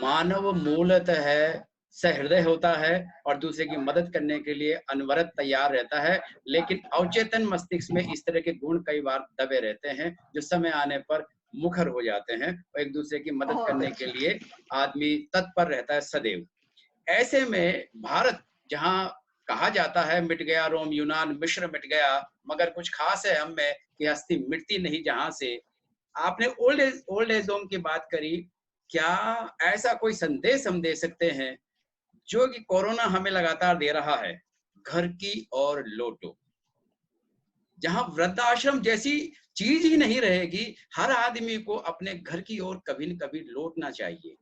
मानव मूलतः है सहृदय होता है और दूसरे की मदद करने के लिए अनवरत तैयार रहता है, लेकिन अवचेतन मस्तिष्क में इस तरह के गुण कई बार दबे रहते हैं, जो समय आने पर मुखर हो जाते हैं और एक दूसरे की मदद बहुत करने के अच्छा। लिए आदमी तत्पर रहता है सदैव। ऐसे में भारत, जहाँ कहा जाता है मिट गया रोम यूनान मिस्र मिट गया, मगर कुछ खास है हम में कि हस्ती मिटती नहीं जहाँ से। आपने ओल्ड एज होम की बात करी, क्या ऐसा कोई संदेश हम दे सकते हैं जो कि कोरोना हमें लगातार दे रहा है, घर की ओर लौटो, जहाँ वृद्धाश्रम जैसी चीज ही नहीं रहेगी, हर आदमी को अपने घर की ओर कभी न कभी लौटना चाहिए।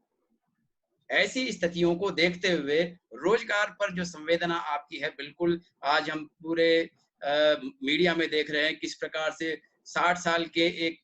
ऐसी स्थितियों को देखते हुए रोजगार पर जो संवेदना आपकी है, बिल्कुल आज हम पूरे मीडिया में देख रहे हैं किस प्रकार से 60 साल के एक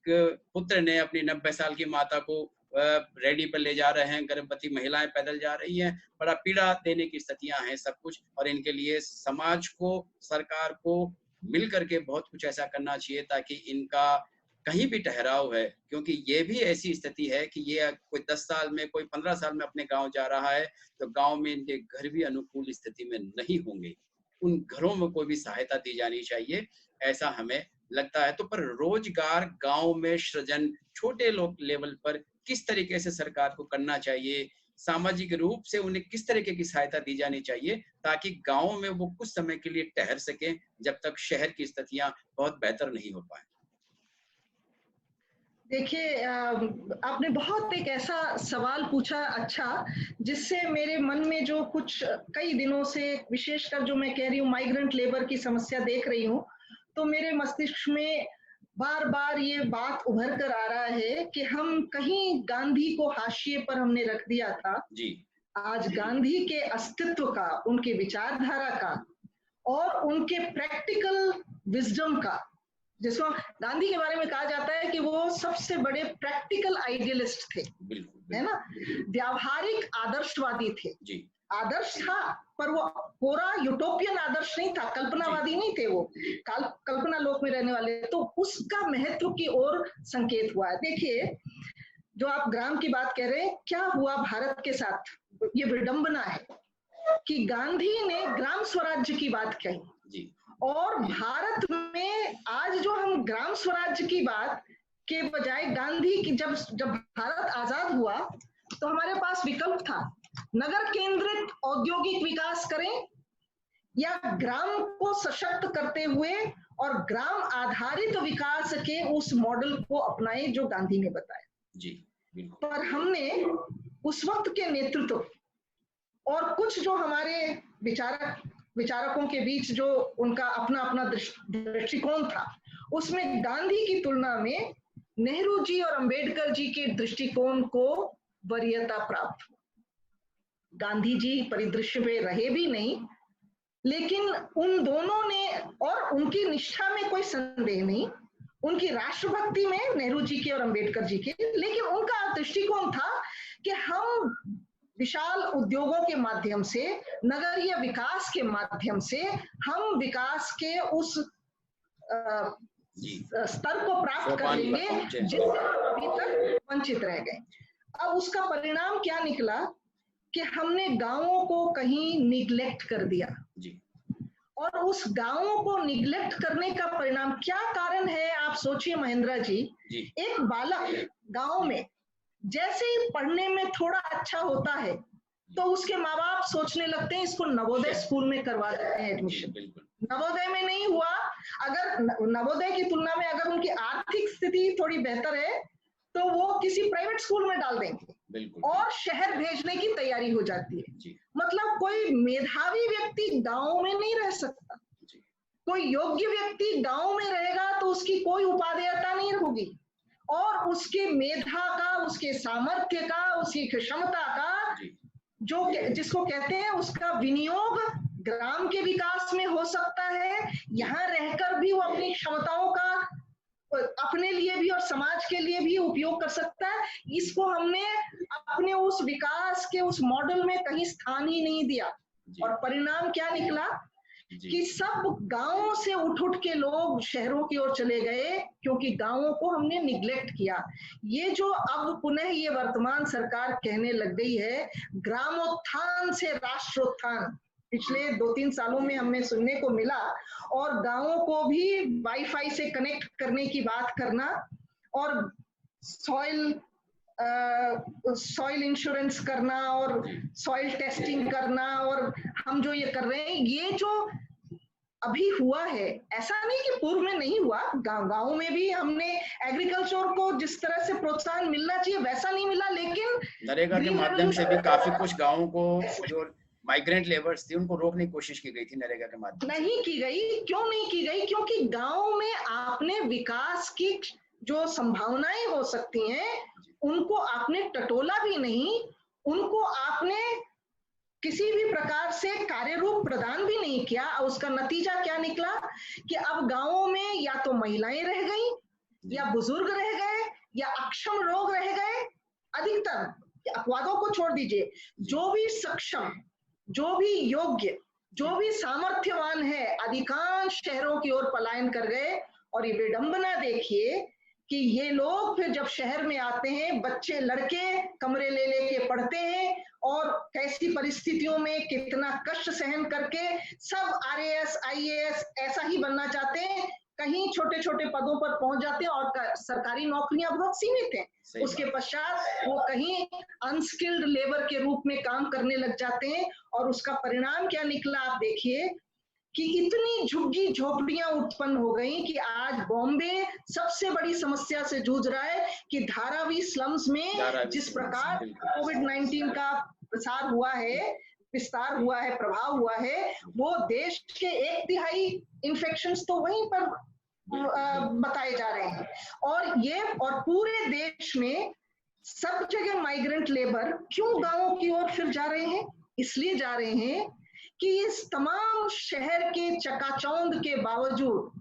पुत्र ने अपनी 90 साल की माता को रेडी पर ले जा रहे हैं, गर्भवती महिलाएं पैदल जा रही हैं, बड़ा पीड़ा देने की स्थितियां हैं सब कुछ। और इनके लिए समाज को, सरकार को मिल करके बहुत कुछ ऐसा करना चाहिए ताकि इनका कहीं भी ठहराव है, क्योंकि ये भी ऐसी स्थिति है कि ये कोई 10 साल में, कोई 15 साल में अपने गांव जा रहा है, तो गांव में इनके घर भी अनुकूल स्थिति में नहीं होंगे। उन घरों में कोई भी सहायता दी जानी चाहिए, ऐसा हमें लगता है। तो पर रोजगार गांव में सृजन छोटे लोग लेवल पर किस तरीके से सरकार को करना चाहिए, सामाजिक रूप से उन्हें किस तरीके की सहायता दी जानी चाहिए ताकि गांव में वो कुछ समय के लिए ठहर सकें, जब तक शहर की स्थितियां बहुत बेहतर नहीं हो पाए। देखिए, आपने बहुत एक ऐसा सवाल पूछा अच्छा, जिससे मेरे मन में जो कुछ कई दिनों से, विशेषकर जो मैं कह रही हूँ माइग्रेंट लेबर की समस्या देख रही हूँ, तो मेरे मस्तिष्क में बार बार ये बात उभर कर आ रहा है कि हम कहीं गांधी को हाशिए पर हमने रख दिया था। जी। आज गांधी के अस्तित्व का, उनके विचारधारा का और उनके प्रैक्टिकल विजडम का, जिसको गांधी के बारे में कहा जाता है कि वो सबसे बड़े प्रैक्टिकल आइडियलिस्ट थे, बिल्कुल है ना, बिल्कुल। व्यावहारिक आदर्शवादी थे। जी। आदर्श था, पर वो पूरा यूटोपियन आदर्श नहीं था, जी। कल्पनावादी नहीं थे वो, कल्पना लोक में रहने वाले। तो उसका महत्व की ओर संकेत हुआ है। देखिए, जो आप ग्राम की बात कह रहे हैं, क्या हुआ भारत के साथ, ये विडंबना है कि गांधी ने ग्राम स्वराज्य की बात कही, जी। और भारत में आज जो हम ग्राम स्वराज्य की बात के बजाय गांधी की, जब जब भारत आजाद हुआ तो हमारे पास विकल्प था, नगर केंद्रित औद्योगिक विकास करें या ग्राम को सशक्त करते हुए और ग्राम आधारित विकास के उस मॉडल को अपनाएं जो गांधी ने बताया। जी बिल्कुल। पर हमने उस वक्त के नेतृत्व और कुछ जो हमारे विचारकों के बीच जो उनका अपना अपना दृष्टिकोण था, उसमें गांधी की तुलना में नेहरू जी और अंबेडकर जी के दृष्टिकोण को वरीयता प्राप्त। गांधी जी परिदृश्य में रहे भी नहीं, लेकिन उन दोनों ने, और उनकी निष्ठा में कोई संदेह नहीं, उनकी राष्ट्रभक्ति में नेहरू जी के और अंबेडकर जी के, लेकिन उनका दृष्टिकोण था कि हम विशाल उद्योगों के माध्यम से, नगरीय विकास के माध्यम से हम विकास के उस स्तर को प्राप्त कर लेंगे जिससे हम अभी तक वंचित रह गए। अब उसका परिणाम क्या निकला कि हमने गांवों को कहीं निग्लेक्ट कर दिया जी। और उस गांवों को निग्लेक्ट करने का परिणाम क्या कारण है, आप सोचिए महेंद्र जी। एक बालक गांव में जैसे ही पढ़ने में थोड़ा अच्छा होता है तो उसके माँ बाप सोचने लगते हैं इसको नवोदय स्कूल में करवा देते हैं एडमिशन। नवोदय में नहीं हुआ, अगर नवोदय की तुलना में अगर उनकी आर्थिक स्थिति थोड़ी बेहतर है तो वो किसी प्राइवेट स्कूल में डाल देंगे और शहर भेजने की तैयारी हो जाती है। मतलब कोई मेधावी व्यक्ति गांव में नहीं रह सकता, कोई योग्य व्यक्ति गांव में रहेगा तो उसकी कोई उपादेयता नहीं होगी और उसके मेधा का, उसके सामर्थ्य का, उसकी क्षमता का, जो जिसको कहते हैं उसका विनियोग ग्राम के विकास में हो सकता है। यहाँ रहकर भी वो अपनी क्षमताओं का अपने लिए भी और समाज के लिए भी उपयोग कर सकता है। इसको हमने अपने उस विकास के उस मॉडल में कहीं स्थान ही नहीं दिया और परिणाम क्या निकला कि सब गांवों से उठ के लोग शहरों की ओर चले गए, क्योंकि गांवों को हमने निग्लेक्ट किया। ये जो अब पुनः ये वर्तमान सरकार कहने लग गई है, ग्रामोत्थान से राष्ट्रोत्थान, पिछले 2-3 सालों में हमें सुनने को मिला, और गांवों को भी वाईफाई से कनेक्ट करने की बात करना, और सॉइल इंश्योरेंस करना, और सॉइल टेस्टिंग करना, और हम जो ये कर रहे हैं, ये जो अभी हुआ है, ऐसा नहीं कि पूर्व में नहीं हुआ, गांव में भी हमने एग्रीकल्चर को जिस तरह से प्रोत्साहन मिलना चाहिए वैसा नहीं मिला, लेकिन नरेगा के माध्यम से भी काफी कुछ गाँवों को जो माइग्रेंट लेबर्स थी उनको रोकने की कोशिश की गई थी नरेगा के माध्यम से। नहीं की गई। क्यों नहीं की गई? क्योंकि गांव में आपने विकास की जो संभावनाएं हो सकती हैं उनको आपने टटोला भी नहीं, उनको आपने किसी भी प्रकार से कार्य रूप प्रदान भी नहीं किया। उसका नतीजा क्या निकला कि अब गांवों में या तो महिलाएं रह गई, या बुजुर्ग रह गए, या अक्षम लोग रह गए। अधिकतर अपवादों को छोड़ दीजिए, जो भी सक्षम, जो भी योग्य, जो भी सामर्थ्यवान है, अधिकांश शहरों की ओर पलायन कर गए। और ये विडंबना देखिए कि ये लोग फिर जब शहर में आते हैं, बच्चे लड़के कमरे ले लेके पढ़ते हैं, और कैसी परिस्थितियों में कितना कष्ट सहन करके सब आरएएस आईएएस ऐसा ही बनना चाहते हैं, कहीं छोटे छोटे पदों पर पहुंच जाते हैं, और सरकारी नौकरियां बहुत सीमित हैं। उसके पश्चात वो कहीं अनस्किल्ड लेबर के रूप में काम करने लग जाते हैं, और उसका परिणाम क्या निकला आप देखिए कि इतनी झुग्गी झोपड़ियां उत्पन्न हो गई कि आज बॉम्बे सबसे बड़ी समस्या से जूझ रहा है कि धारावी स्लम्स में जिस प्रकार कोविड-19 का प्रसार हुआ है, विस्तार हुआ है, प्रभाव हुआ है, वो देश के 1/3 इन्फेक्शंस तो वहीं पर बताए जा रहे हैं। और पूरे देश में सब जगह माइग्रेंट लेबर क्यों गांवों की ओर फिर जा रहे हैं? इसलिए जा रहे हैं कि इस तमाम शहर के चकाचौंध के बावजूद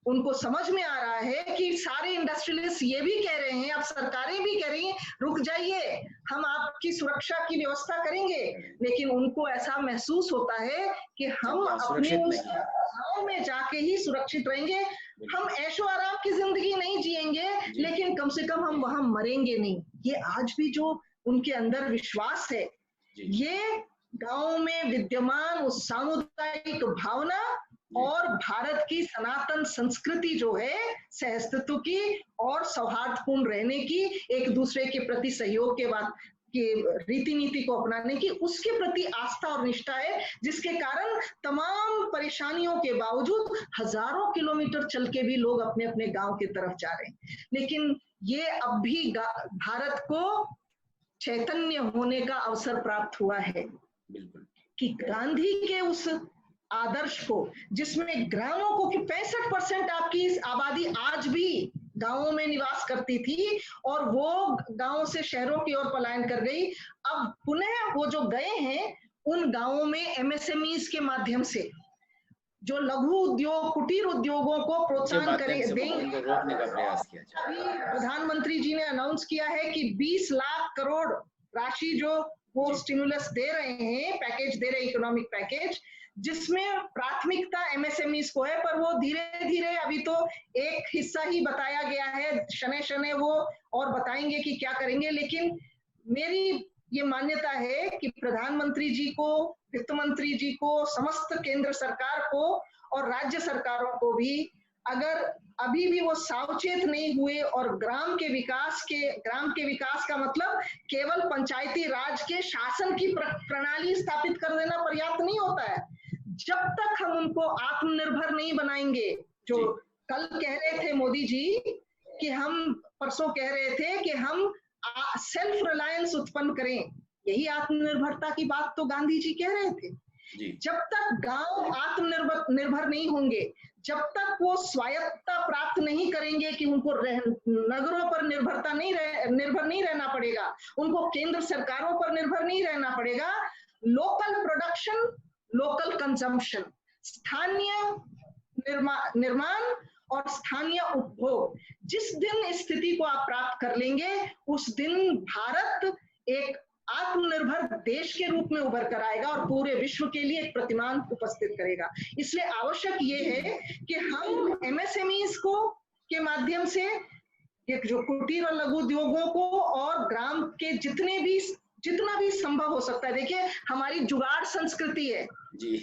उनको समझ में आ रहा है कि सारे इंडस्ट्रियलिस्ट ये भी कह रहे हैं, अब सरकारें भी कह रही हैं रुक जाइए, हम आपकी सुरक्षा की व्यवस्था करेंगे, लेकिन उनको ऐसा महसूस होता है कि हम अपने उस गांव में जाके ही सुरक्षित रहेंगे, हम ऐशो आराम की जिंदगी नहीं जिएंगे, लेकिन कम से कम हम वहां मरेंगे नहीं। ये आज भी जो उनके अंदर विश्वास है, ये गांव में विद्यमान उस सामुदायिक भावना और भारत की सनातन संस्कृति जो है सहअस्तित्व की और सौहार्दपूर्ण रहने की, एक दूसरे के प्रति सहयोग के बाद की रीति नीति को अपनाने की, उसके प्रति आस्था और निष्ठा है, जिसके कारण तमाम परेशानियों के बावजूद हजारों किलोमीटर चल के भी लोग अपने अपने गांव की तरफ जा रहे हैं। लेकिन ये अब भी भारत को चैतन्य होने का अवसर प्राप्त हुआ है कि गांधी के उस आदर्श को, जिसमें ग्रामों को, कि 65% आपकी आबादी आज भी गांवों में निवास करती थी और वो गांवों से शहरों की ओर पलायन कर गई, अब पुनः वो जो गए हैं उन गांवों में एमएसएमईज के माध्यम से जो लघु उद्योग, कुटीर उद्योगों को प्रोत्साहन देंगे। रोकने का प्रयास किया जाए। अभी प्रधानमंत्री जी ने अनाउंस किया है कि 20 लाख करोड़ राशि जो वो स्टिमुलस दे रहे हैं, पैकेज दे रहे हैं, इकोनॉमिक पैकेज, जिसमें प्राथमिकता एमएसएमईज को है, पर वो धीरे धीरे, अभी तो एक हिस्सा ही बताया गया है, शने शने वो और बताएंगे कि क्या करेंगे। लेकिन मेरी ये मान्यता है कि प्रधानमंत्री जी को, वित्त मंत्री जी को, समस्त केंद्र सरकार को और राज्य सरकारों को भी, अगर अभी भी वो सावचेत नहीं हुए, और ग्राम के विकास का मतलब केवल पंचायती राज के शासन की प्रणाली स्थापित कर देना पर्याप्त नहीं होता है। जब तक हम उनको आत्मनिर्भर नहीं बनाएंगे, जो कल कह रहे थे मोदी जी कि हम, परसों कह रहे थे कि हम सेल्फ रिलायंस उत्पन्न करें, यही आत्मनिर्भरता की बात तो गांधी जी कह रहे थे। जब तक गांव आत्मनिर्भर नहीं होंगे, जब तक वो स्वायत्तता प्राप्त नहीं करेंगे कि उनको नगरों पर निर्भर नहीं रहना पड़ेगा, उनको केंद्र सरकारों पर निर्भर नहीं रहना पड़ेगा, लोकल प्रोडक्शन, लोकल कंजम्पशन, स्थानीय निर्माण और स्थानीय उपभोग, जिस दिन इस स्थिति को आप प्राप्त कर लेंगे, उस दिन भारत एक आत्मनिर्भर देश के रूप में उभर कर आएगा और पूरे विश्व के लिए एक प्रतिमान उपस्थित करेगा। इसलिए आवश्यक ये है कि हम एमएसएमईज को के माध्यम से जो कुटीर और लघु उद्योगों को और ग्राम के जितना भी संभव हो सकता है, देखिए हमारी जुगाड़ संस्कृति है,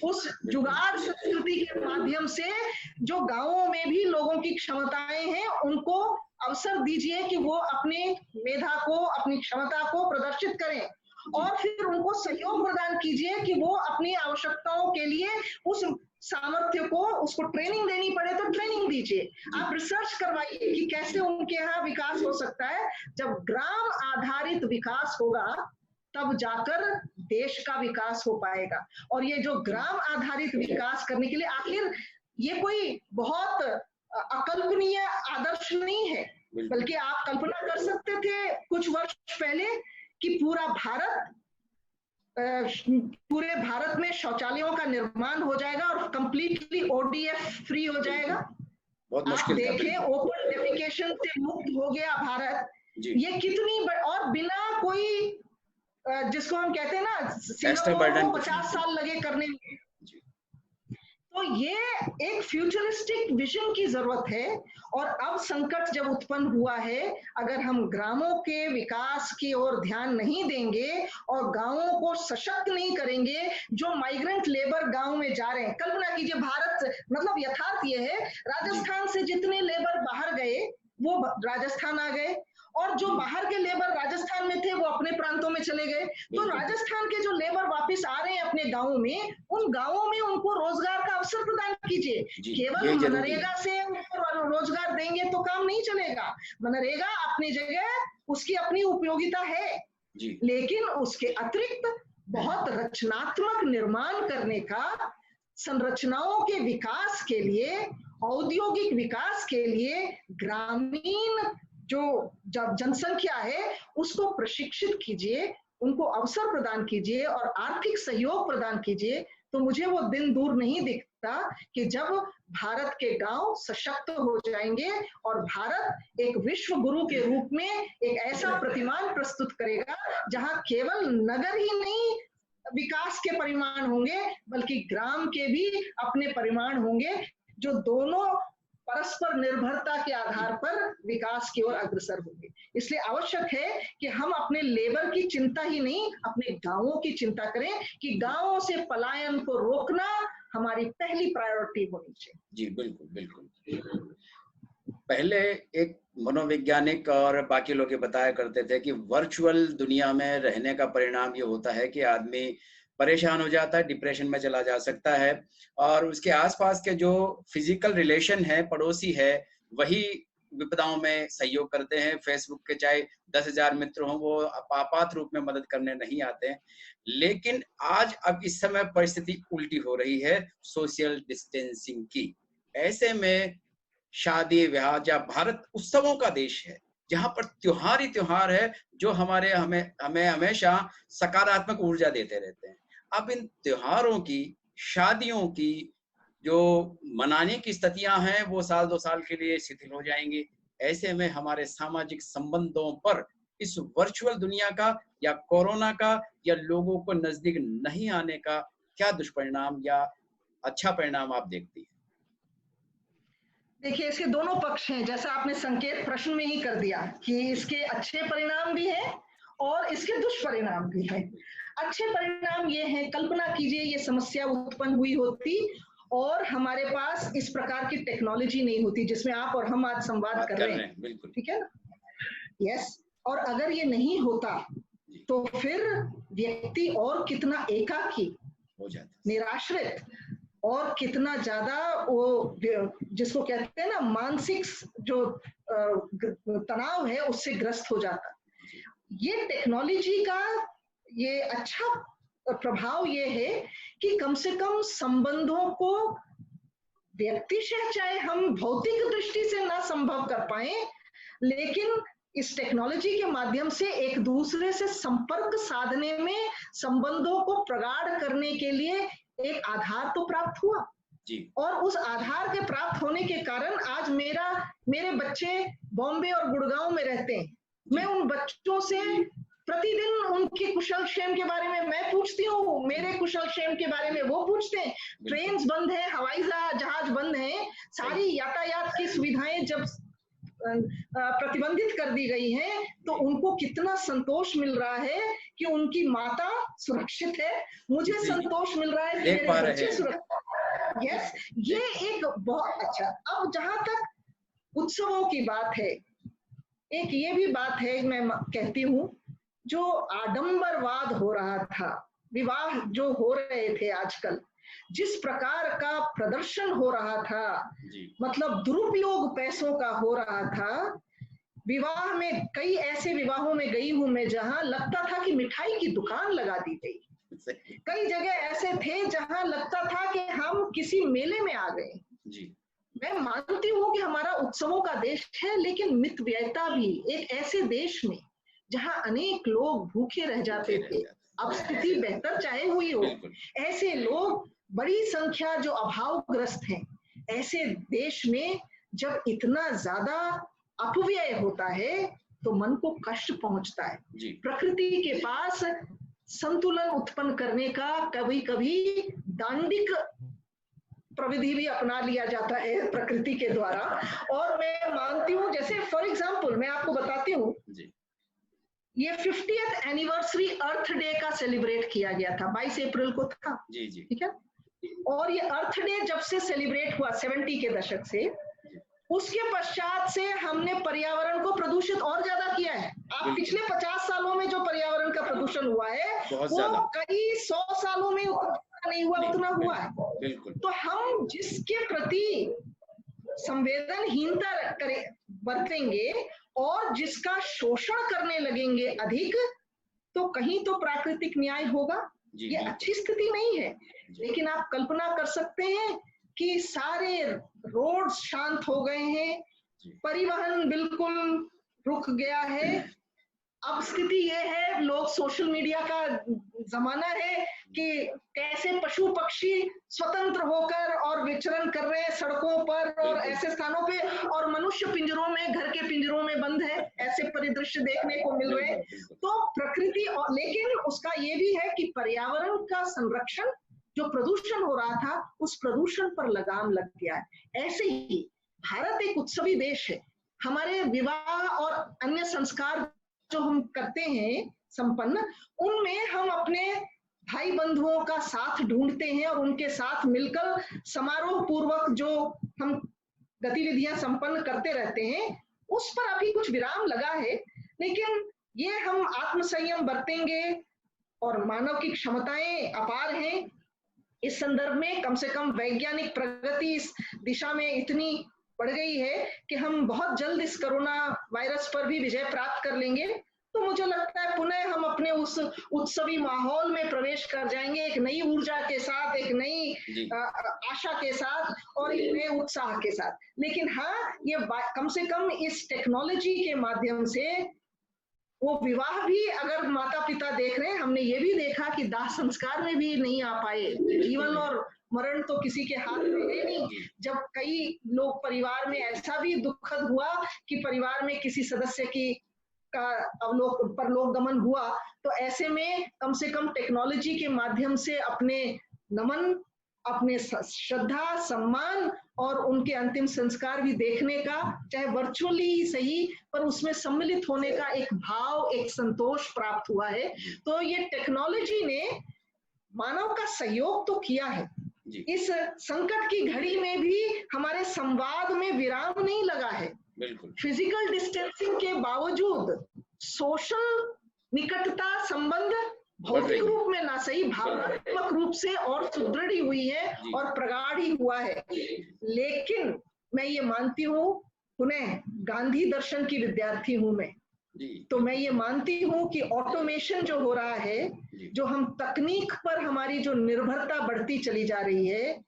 उस जुगाड़ संस्कृति के माध्यम से जो गांवों में भी लोगों की क्षमताएं हैं उनको अवसर दीजिए कि वो अपने मेधा को, अपनी क्षमता को प्रदर्शित करें और फिर उनको सहयोग प्रदान कीजिए कि वो अपनी आवश्यकताओं के लिए उस सामर्थ्य को, उसको ट्रेनिंग देनी पड़े तो ट्रेनिंग दीजिए। आप रिसर्च करवाइए कि कैसे उनके यहाँ विकास हो सकता है। जब ग्राम आधारित विकास होगा तब जाकर देश का विकास हो पाएगा। और ये जो ग्राम आधारित विकास करने के लिए, आखिर ये कोई बहुत अकल्पनीय आदर्श नहीं है, बल्कि आप कल्पना कर सकते थे कुछ वर्ष पहले कि पूरे भारत में शौचालयों का निर्माण हो जाएगा और कंप्लीटली ओडीएफ फ्री हो जाएगा। आप देखें, ओपन डेफिकेशन से मुक्त हो गया भारत। ये कितनी और बिना कोई, जिसको हम कहते हैं ना, सिंगापुर को 50 साल लगे करने में। तो ये एक फ्यूचरिस्टिक विजन की जरूरत है। और अब संकट जब उत्पन्न हुआ है, अगर हम ग्रामों के विकास की ओर ध्यान नहीं देंगे और गांवों को सशक्त नहीं करेंगे, जो माइग्रेंट लेबर गांव में जा रहे हैं, कल्पना कीजिए, भारत मतलब यथार्थ ये है, राजस्थान से जितने लेबर बाहर गए वो राजस्थान आ गए और जो बाहर के लेबर राजस्थान में थे वो अपने प्रांतों में चले गए। तो राजस्थान के जो लेबर वापस आ रहे हैं अपने गांवों में, उन गांवों में उनको रोजगार का अवसर प्रदान कीजिए। केवल मनरेगा से उनको रोजगार देंगे तो काम नहीं चलेगा। मनरेगा अपनी जगह उसकी अपनी उपयोगिता है, लेकिन उसके अतिरिक्त बहुत रचनात्मक निर्माण करने का, संरचनाओं के विकास के लिए, औद्योगिक विकास के लिए ग्रामीण जो जनसंख्या है उसको प्रशिक्षित कीजिए, उनको अवसर प्रदान कीजिए और आर्थिक सहयोग प्रदान कीजिए। तो मुझे वो दिन दूर नहीं दिखता कि जब भारत के गांव सशक्त हो जाएंगे और भारत एक विश्व गुरु के रूप में एक ऐसा प्रतिमान प्रस्तुत करेगा जहां केवल नगर ही नहीं विकास के परिमाण होंगे, बल्कि ग्राम के भी अपने परिमाण होंगे, जो दोनों परस्पर निर्भरता के आधार पर विकास की ओर अग्रसर होंगे। इसलिए आवश्यक है कि हम अपने लेबर की चिंता ही नहीं, अपने गांवों की चिंता करें कि गांवों से पलायन को रोकना हमारी पहली प्रायोरिटी होनी चाहिए। जी बिल्कुल बिल्कुल। पहले एक मनोवैज्ञानिक और बाकी लोग बताया करते थे कि वर्चुअल दुनिया में रहने का परिणाम ये होता है कि आदमी परेशान हो जाता है, डिप्रेशन में चला जा सकता है और उसके आसपास के जो फिजिकल रिलेशन है, पड़ोसी है, वही विपदाओं में सहयोग करते हैं। फेसबुक के चाहे 10,000 मित्र हों, वो आपात रूप में मदद करने नहीं आते हैं। लेकिन आज अब इस समय परिस्थिति उल्टी हो रही है सोशल डिस्टेंसिंग की। ऐसे में शादी ब्याह, या भारत उत्सवों का देश है जहां पर त्योहार ही त्योहार है जो हमें हमेशा सकारात्मक ऊर्जा देते रहते हैं। अब इन त्योहारों की, शादियों की जो मनाने की स्थितियां हैं वो साल 2 साल के लिए शिथिल हो जाएंगी। ऐसे में हमारे सामाजिक संबंधों पर इस वर्चुअल दुनिया का या कोरोना का या लोगों को नजदीक नहीं आने का क्या दुष्परिणाम या अच्छा परिणाम आप देखती हैं? देखिए, इसके दोनों पक्ष हैं, जैसा आपने संकेत प्रश्न में ही कर दिया कि इसके अच्छे परिणाम भी हैं और इसके दुष्परिणाम भी हैं। अच्छे परिणाम ये हैं, कल्पना कीजिए ये समस्या उत्पन्न हुई होती और हमारे पास इस प्रकार की टेक्नोलॉजी नहीं होती जिसमें आप और हम आज संवाद कर रहे हैं, बिल्कुल ठीक है ना? यस। और अगर ये नहीं होता तो फिर व्यक्ति और कितना एकाकी हो जाता, निराश्रित और कितना ज्यादा वो जिसको कहते हैं ना मानसिक जो तनाव है उससे ग्रस्त हो जाता। ये टेक्नोलॉजी का ये अच्छा प्रभाव ये है कि कम से कम संबंधों को व्यक्तिशः चाहे हम भौतिक दृष्टि से ना संभव कर पाए, लेकिन इस टेक्नोलॉजी के माध्यम से एक दूसरे से संपर्क साधने में, संबंधों को प्रगाढ़ करने के लिए एक आधार तो प्राप्त हुआ जी। और उस आधार के प्राप्त होने के कारण आज मेरे बच्चे बॉम्बे और गुड़गांव में रहते हैं, मैं उन बच्चों से प्रतिदिन उनके कुशल क्षेम के बारे में मैं पूछती हूँ, मेरे कुशल क्षेम के बारे में वो पूछते हैं। ट्रेन बंद है, हवाई जहाज बंद है, सारी यातायात की सुविधाएं जब प्रतिबंधित कर दी गई हैं, तो उनको कितना संतोष मिल रहा है कि उनकी माता सुरक्षित है, मुझे संतोष मिल रहा है कि मेरे बच्चे सुरक्षित। यस, ये एक बहुत अच्छा। अब जहां तक उत्सवों की बात है, एक ये भी बात है, मैं कहती हूँ, जो आडंबरवाद हो रहा था, विवाह जो हो रहे थे आजकल, जिस प्रकार का प्रदर्शन हो रहा था, मतलब दुरुपयोग पैसों का हो रहा था। विवाह में, कई ऐसे विवाहों में गई हूं मैं जहां लगता था कि मिठाई की दुकान लगा दी गई। कई जगह ऐसे थे जहां लगता था कि हम किसी मेले में आ गए। मैं मानती हूँ कि हमारा उत्सवों का देश है, लेकिन मितव्ययिता भी एक ऐसे देश में जहां अनेक लोग भूखे रह जाते थे, अब स्थिति बेहतर चाहे हुई हो, ऐसे लोग बड़ी संख्या जो अभावग्रस्त हैं, ऐसे देश में जब इतना ज्यादा अपव्यय होता है तो मन को कष्ट पहुंचता है। प्रकृति के पास संतुलन उत्पन्न करने का कभी कभी दांडिक प्रविधि भी अपना लिया जाता है प्रकृति के द्वारा। और मैं मानती हूँ, जैसे फॉर एग्जाम्पल मैं आपको बताती हूँ, ये 50th एनिवर्सरी अर्थ डे का सेलिब्रेट किया गया था, 22 अप्रैल को था। ठीक है, और ये अर्थ डे जब से सेलिब्रेट हुआ 70 के दशक से, उसके पश्चात से हमने पर्यावरण को प्रदूषित और ज्यादा किया है। आप पिछले 50 सालों में जो पर्यावरण का प्रदूषण हुआ है वो कई 100 सालों में उतना नहीं हुआ, उतना हुआ है। तो हम जिसके प्रति संवेदनहीनता बरतेंगे और जिसका शोषण करने लगेंगे अधिक, तो कहीं तो प्राकृतिक न्याय होगा। ये अच्छी स्थिति नहीं है। लेकिन आप कल्पना कर सकते हैं कि सारे रोड शांत हो गए हैं, परिवहन बिल्कुल रुक गया है। अब स्थिति ये है, लोग सोशल मीडिया का जमाना है कि कैसे पशु पक्षी स्वतंत्र होकर और विचरण कर रहे हैं सड़कों पर और ऐसे स्थानों पे, और मनुष्य पिंजरों में, घर के पिंजरों में बंद है, ऐसे परिदृश्य देखने को मिल रहे हैं। तो प्रकृति, और लेकिन उसका ये भी है कि पर्यावरण का संरक्षण, जो प्रदूषण हो रहा था उस प्रदूषण पर लगाम लग गया है। ऐसे ही भारत एक उत्सवी देश है। हमारे विवाह और अन्य संस्कार जो हम करते हैं संपन्न, उनमें हम अपने भाई बंधुओं का साथ ढूंढते हैं और उनके साथ मिलकर समारोह पूर्वक जो हम गतिविधियां संपन्न करते रहते हैं, उस पर अभी कुछ विराम लगा है। लेकिन ये हम आत्मसंयम बरतेंगे और मानव की क्षमताएं अपार हैं। इस संदर्भ में कम से कम वैज्ञानिक प्रगति इस दिशा में इतनी बढ़ गई है कि हम बहुत जल्द इस कोरोना वायरस पर भी विजय प्राप्त कर लेंगे। तो मुझे लगता है पुनः हम अपने उस उत्सवी माहौल में प्रवेश कर जाएंगे, एक नई ऊर्जा के साथ, एक नई आशा के साथ और एक नए उत्साह के साथ। लेकिन हाँ, ये कम से कम इस टेक्नोलॉजी के माध्यम से वो विवाह भी अगर माता पिता देख रहे हैं, हमने ये भी देखा कि दाह संस्कार में भी नहीं आ पाए। जीवन और मरण तो किसी के हाथ में है नहीं। जब कई लोग परिवार में, ऐसा भी दुखद हुआ कि परिवार में किसी सदस्य की परलोकगमन हुआ, तो ऐसे में कम से कम टेक्नोलॉजी के माध्यम से अपने नमन, अपने श्रद्धा, सम्मान और उनके अंतिम संस्कार भी देखने का, चाहे वर्चुअली ही सही, पर उसमें सम्मिलित होने का एक भाव, एक संतोष प्राप्त हुआ है। तो ये टेक्नोलॉजी ने मानव का सहयोग तो किया है। इस संकट की घड़ी में भी हमारे संवाद में विराम नहीं लगा है। फिजिकल डिस्टेंसिंग के बावजूद सोशल निकटता, संबंध भौतिक रूप में ना सही, भावनात्मक रूप से और सुदृढ़ हुई है और प्रगाढ़ ही हुआ है। लेकिन मैं ये मानती हूँ, पुनः गांधी दर्शन की विद्यार्थी हूं मैं, तो मैं ये मानती हूँ कि ऑटोमेशन जो हो रहा है, जो हम तकनीक पर हमारी जो निर्भरता बढ़ती चली जा रही है,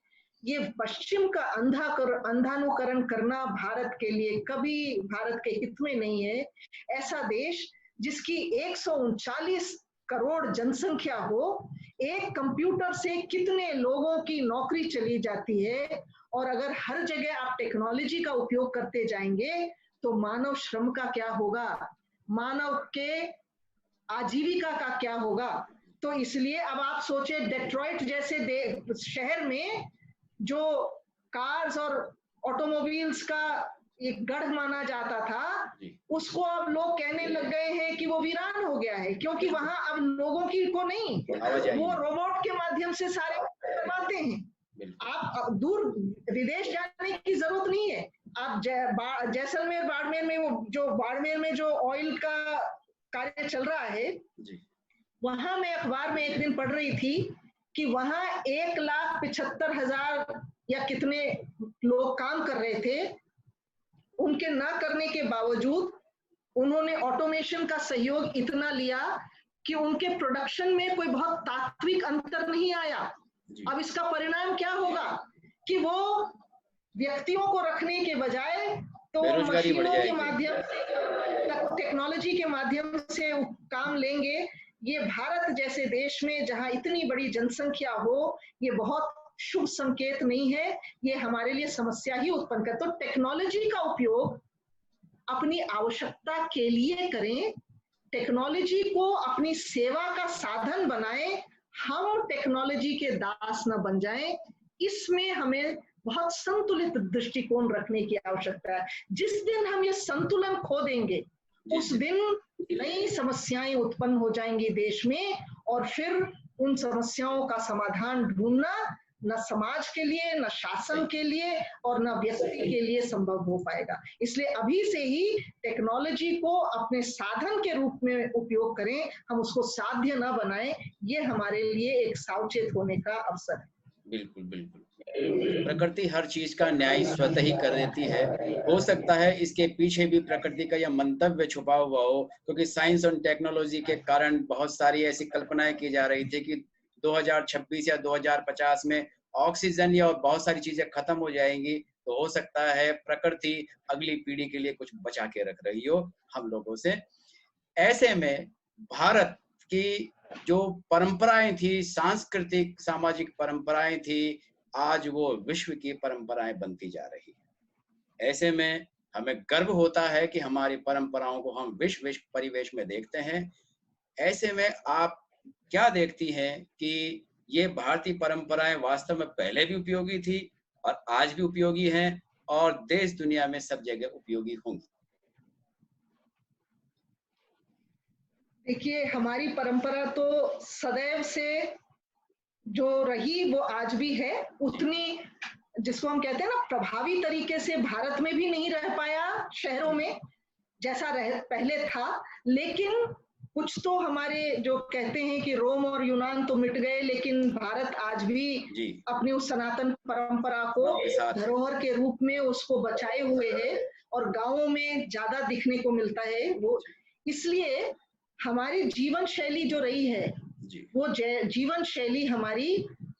ये पश्चिम का अंधानुकरण करना भारत के लिए कभी भारत के हित में नहीं है। ऐसा देश जिसकी 139 करोड़ जनसंख्या हो, एक कंप्यूटर से कितने लोगों की नौकरी चली जाती है, और अगर हर जगह आप टेक्नोलॉजी का उपयोग करते जाएंगे तो मानव श्रम का क्या होगा, मानव के आजीविका का क्या होगा। तो इसलिए अब आप सोचे डेट्रॉइट जैसे शहर में जो कार्स और ऑटोमोबाइल्स का एक गढ़ माना जाता था, उसको अब लोग कहने लग गए हैं कि वो वीरान हो गया है, क्योंकि वहां अब लोगों की को नहीं, वो रोबोट के माध्यम से सारे करवाते हैं। आप दूर विदेश जाने की जरूरत नहीं है। आप जैसलमेर बाड़मेर में, वो जो बाड़मेर में जो ऑयल का कार्य चल रहा है, वहां मैं अखबार में एक दिन पढ़ रही थी कि वहां 1,75,000 या कितने लोग काम कर रहे थे। उनके ना करने के बावजूद उन्होंने ऑटोमेशन का सहयोग इतना लिया कि उनके प्रोडक्शन में कोई बहुत तात्विक अंतर नहीं आया। अब इसका परिणाम क्या होगा कि वो व्यक्तियों को रखने के बजाय तो मशीनों के माध्यम से, टेक्नोलॉजी के माध्यम से काम लेंगे। ये भारत जैसे देश में जहां इतनी बड़ी जनसंख्या हो, ये बहुत शुभ संकेत नहीं है, ये हमारे लिए समस्या ही उत्पन्न कर। तो टेक्नोलॉजी का उपयोग अपनी आवश्यकता के लिए करें, टेक्नोलॉजी को अपनी सेवा का साधन बनाएं, हम टेक्नोलॉजी के दास न बन जाएं। इसमें हमें बहुत संतुलित दृष्टिकोण रखने की आवश्यकता है। जिस दिन हम ये संतुलन खो देंगे, उस दिन नई समस्याएं उत्पन्न हो जाएंगी देश में, और फिर उन समस्याओं का समाधान ढूंढना न समाज के लिए, न शासन के लिए और न व्यक्ति के लिए संभव हो पाएगा। इसलिए अभी से ही टेक्नोलॉजी को अपने साधन के रूप में उपयोग करें, हम उसको साध्य न बनाएं। ये हमारे लिए एक सावचेत होने का अवसर है। बिल्कुल बिल्कुल। प्रकृति हर चीज का न्याय स्वतः ही कर देती है। हो सकता है इसके पीछे भी प्रकृति का यह मंतव्य छुपा हुआ हो, क्योंकि साइंस और टेक्नोलॉजी के कारण बहुत सारी ऐसी कल्पनाएं की जा रही थी कि 2026 या 2050 में ऑक्सीजन या बहुत सारी चीजें खत्म हो जाएंगी। तो हो सकता है प्रकृति अगली पीढ़ी के लिए कुछ बचा के रख रही हो हम लोगों से। ऐसे में भारत की जो परंपराएं थी, सांस्कृतिक सामाजिक परंपराएं थी, आज वो विश्व की परंपराएं बनती जा रही है। ऐसे में हमें गर्व होता है कि हमारी परंपराओं को हम विश्व परिवेश में देखते हैं। ऐसे में आप क्या देखती हैं कि ये भारतीय परंपराएं वास्तव में पहले भी उपयोगी थी और आज भी उपयोगी हैं और देश दुनिया में सब जगह उपयोगी होंगी? देखिए, हमारी परंपरा तो सदैव से जो रही वो आज भी है। उतनी, जिसको हम कहते हैं ना, प्रभावी तरीके से भारत में भी नहीं रह पाया शहरों में जैसा पहले था। लेकिन कुछ तो हमारे जो कहते हैं कि रोम और यूनान तो मिट गए, लेकिन भारत आज भी अपनी उस सनातन परंपरा को धरोहर के रूप में उसको बचाए हुए है और गांवों में ज्यादा दिखने को मिलता है वो। इसलिए हमारी जीवन शैली जो रही है, वो जीवन शैली हमारी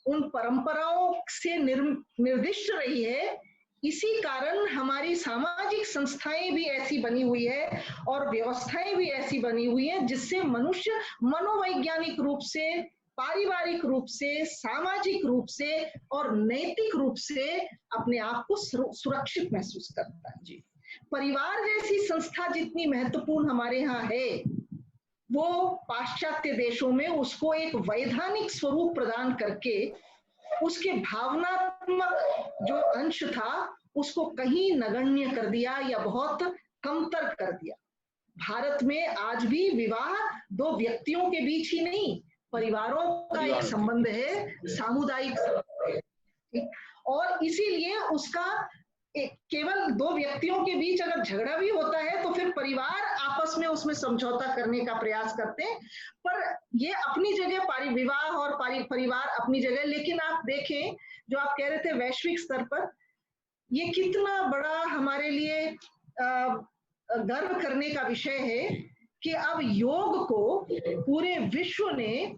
उन परंपराओं से निर्दिष्ट रही है। इसी कारण हमारी सामाजिक संस्थाएं भी ऐसी बनी हुई है और व्यवस्थाएं भी ऐसी बनी हुई है जिससे मनुष्य मनोवैज्ञानिक रूप से, पारिवारिक रूप से, सामाजिक रूप से और नैतिक रूप से अपने आप को सुरक्षित महसूस करता है। परिवार जैसी संस्था जितनी महत्वपूर्ण हमारे यहाँ है, वो पाश्चात्य देशों में उसको एक वैधानिक स्वरूप प्रदान करके उसके भावनात्मक जो अंश था उसको कहीं नगण्य कर दिया या बहुत कमतर कर दिया। भारत में आज भी विवाह दो व्यक्तियों के बीच ही नहीं, परिवारों का एक संबंध है, सामुदायिक। और इसीलिए उसका केवल दो व्यक्तियों के बीच अगर झगड़ा भी होता है तो फिर परिवार आपस में उसमें समझौता करने का प्रयास करते हैं। पर ये अपनी जगह विवाह और परिवार अपनी जगह। लेकिन आप देखें, जो आप कह रहे थे वैश्विक स्तर पर, ये कितना बड़ा हमारे लिए गर्व करने का विषय है कि अब योग को पूरे विश्व ने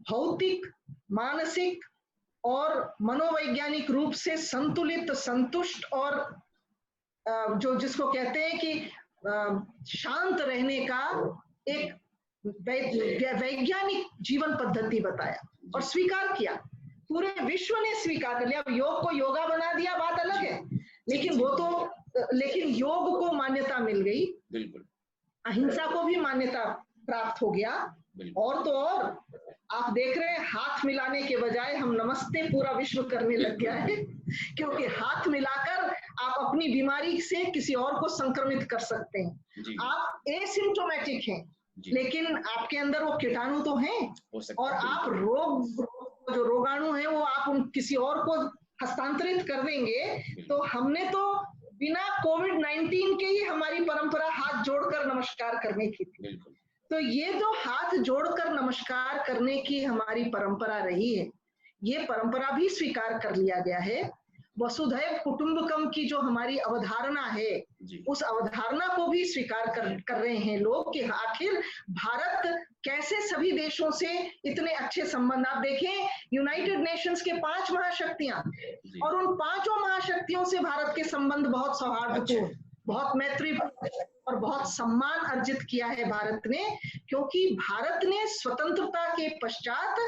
भौतिक, मानसिक और मनोवैज्ञानिक रूप से संतुलित, संतुष्ट और जो जिसको कहते हैं कि शांत रहने का एक वैज्ञानिक जीवन पद्धति बताया और स्वीकार किया। पूरे विश्व ने स्वीकार कर लिया। अब योग को योगा बना दिया, बात अलग है, लेकिन योग को मान्यता मिल गई, बिल्कुल अहिंसा को भी मान्यता प्राप्त हो गया। और तो और आप देख रहे हैं हाथ मिलाने के बजाय हम नमस्ते पूरा विश्व करने लग गया है, क्योंकि हाथ मिलाकर आप अपनी बीमारी से किसी और को संक्रमित कर सकते हैं। आप एसिम्प्टोमेटिक हैं, लेकिन आपके अंदर वो कीटाणु तो हैं, और आप जो रोगाणु है वो आप किसी और को हस्तांतरित कर देंगे। तो हमने तो बिना कोविड-19 के ही हमारी परंपरा हाथ जोड़कर नमस्कार करने की थी। तो ये जो हाथ जोड़कर नमस्कार करने की हमारी परंपरा रही है, ये परंपरा भी स्वीकार कर लिया गया है। वसुधैव कुटुंबकम की जो हमारी अवधारणा है, उस अवधारणा को भी स्वीकार कर रहे हैं लोग कि आखिर भारत कैसे सभी देशों से इतने अच्छे संबंध। आप देखें यूनाइटेड नेशंस के 5 महाशक्तियां, और उन 5 महाशक्तियों से भारत के संबंध बहुत सौहार्दपूर्ण, बहुत मैत्रीपूर्ण और बहुत सम्मान अर्जित किया है भारत ने, क्योंकि भारत ने स्वतंत्रता के पश्चात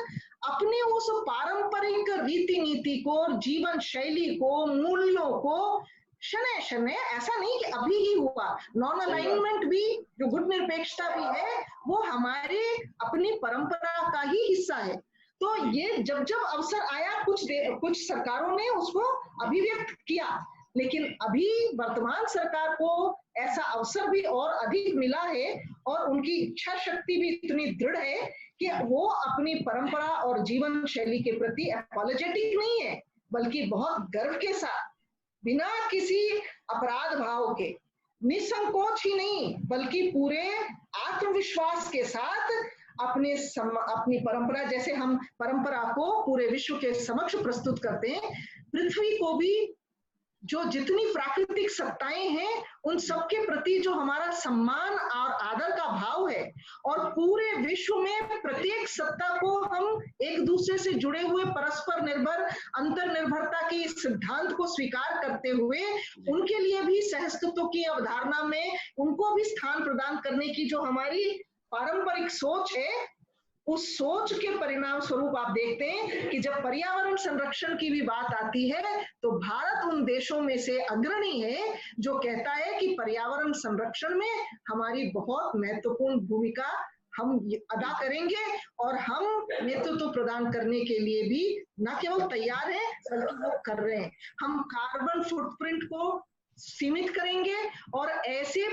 अपने उस पारंपरिक रीति नीति को, जीवन शैली को, मूल्यों को शनय शनय, ऐसा नहीं कि अभी ही हुआ, नॉन अलाइनमेंट भी, जो गुट निरपेक्षता भी है, वो हमारे अपनी परंपरा का ही हिस्सा है। तो ये जब जब अवसर आया, कुछ सरकारों ने उसको अभिव्यक्त किया, लेकिन अभी वर्तमान सरकार को ऐसा अवसर भी और अधिक मिला है, और उनकी इच्छा शक्ति भी इतनी दृढ़ है कि वो अपनी परंपरा और जीवन शैली के प्रति अपॉलोजेटिक नहीं है, बल्कि बहुत गर्व के साथ, बिना किसी अपराध भाव के, निसंकोच ही नहीं बल्कि पूरे आत्मविश्वास के साथ अपनी परंपरा, जैसे हम परंपरा को पूरे विश्व के समक्ष प्रस्तुत करते हैं, पृथ्वी को भी जो जितनी प्राकृतिक सत्ताएं हैं उन सबके प्रति जो हमारा सम्मान और आदर का भाव है, और पूरे विश्व में प्रत्येक सत्ता को हम एक दूसरे से जुड़े हुए परस्पर निर्भर अंतर्निर्भरता के सिद्धांत को स्वीकार करते हुए उनके लिए भी सहअस्तित्व की अवधारणा में उनको भी स्थान प्रदान करने की जो हमारी पारंपरिक सोच है, उस सोच के परिणाम स्वरूप आप देखते हैं कि जब पर्यावरण संरक्षण की भी बात आती है तो भारत उन देशों में से अग्रणी है जो कहता है कि पर्यावरण संरक्षण में हमारी बहुत महत्वपूर्ण भूमिका हम अदा करेंगे, और हम नेतृत्व प्रदान करने के लिए भी न केवल तैयार हैं बल्कि वो कर रहे हैं। हम कार्बन फुटप्रिंट को सीमित करेंगे, और ऐसे